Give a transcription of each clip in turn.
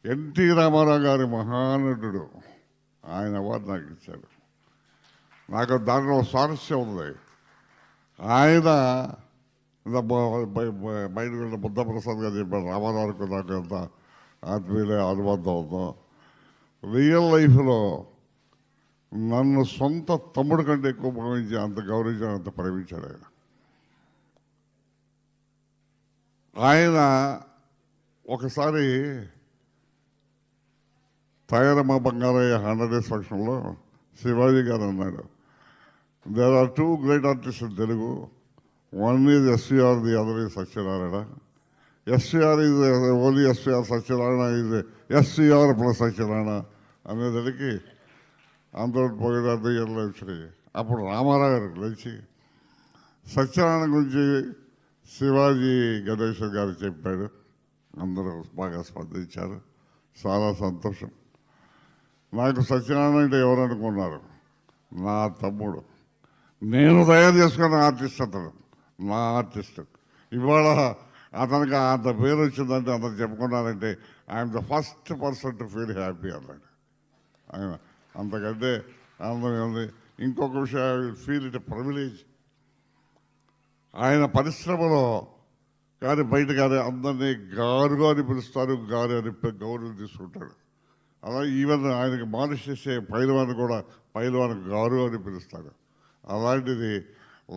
NT Ramarao గారి మహానటుడు, ఆయన award నాకు ఇచ్చాడు. నాకు దాంట్లో స్వారస్యం ఉంది. ఆయన బయట వెళ్ళిన బుద్ధప్రసాద్ గారు చెప్పారు, రామారావుకు నాకు ఎంత ఆత్మీయులే అనుబంధం ఉందో. రియల్ లైఫ్లో నన్ను సొంత తమ్ముడు కంటే ఎక్కువ భావించి అంత గౌరవించాడు, అంత ప్రేమించాడు ఆయన. ఆయన ఒకసారి తయారమ్మ బంగారయ్య 100 days ఫంక్షన్లో శివాజీ గారు అన్నాడు, there are 2 great artists in Telugu. One is SVR, the other is Satyanarayana. SVR is only SVR, Satyanarayana is SVR plus Satyanarayana అనేదానికి అందరూ పోయేది వచ్చినాయి. అప్పుడు రామారావు గారు లేచి సత్యనారాయణ గురించి శివాజీ గణేశ్వర్ గారు చెప్పాడు. అందరూ బాగా స్పందించారు, చాలా సంతోషం. నాకు సత్యనారాయణ అంటే ఎవరు అనుకున్నారు? నా తమ్ముడు. నేను తయారు చేసుకున్న ఆర్టిస్ట్ అతను, నా ఆర్టిస్ట్. ఇవాళ అతనికి అంత పేరు వచ్చిందంటే, అతను చెప్పుకున్నారంటే I'm the first person to feel happy అన్నాడు ఆయన. అంతకంటే ఆనందం ఉంది. ఇంకొక విషయం, ఫీల్ ఇట్ ప్రివిలేజ్. ఆయన పరిశ్రమలో కానీ బయట కానీ అందరినీ గారుగా అని పిలుస్తారు, గారు అని గౌరవం తీసుకుంటాడు. అలా ఈవెన్ ఆయనకి మాలిష్ చేసే పైలవాన్ని కూడా పైలవాన్ గారు అని పిలుస్తాడు. అలాంటిది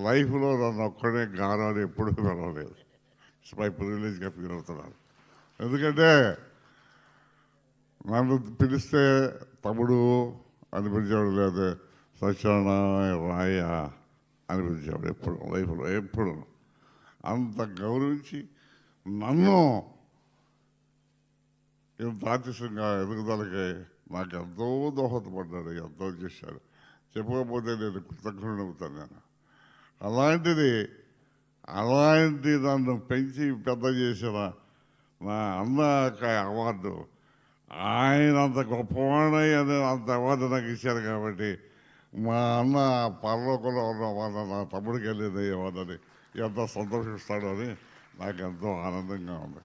లైఫ్లో నన్ను ఒక్కడే గారు అని ఎప్పుడూ వెళ్ళలేదు. మై ప్రివిలేజ్గా ఫీల్ అవుతున్నాను. ఎందుకంటే నన్ను పిలిస్తే తమ్ముడు అనిపించాడు, లేదా సత్యనారాయణ రాయ అనిపించాడు. ఎప్పుడు లైఫ్లో ఎప్పుడు అంత గౌరవించి నన్ను ఇంత ఆర్టిస్టుగా ఎదుగుదలకి నాకు ఎంతో దోహదపడ్డాడు, ఎంతో చేశాడు. చెప్పకపోతే నేను కృతజ్ఞుడవుతాను నేను. అలాంటి నన్ను పెంచి పెద్ద చేసిన నా అన్నకి అవార్డు, ఆయన అంత గొప్పవాడై అని అంత అవార్డు నాకు ఇచ్చారు. కాబట్టి మా అన్న పరలోకంలో ఉన్న వాళ్ళ నా తమ్ముడికి వెళ్ళేది అవార్డని ఎంత సంతోషిస్తాడో అని నాకు ఎంతో ఆనందంగా ఉంది.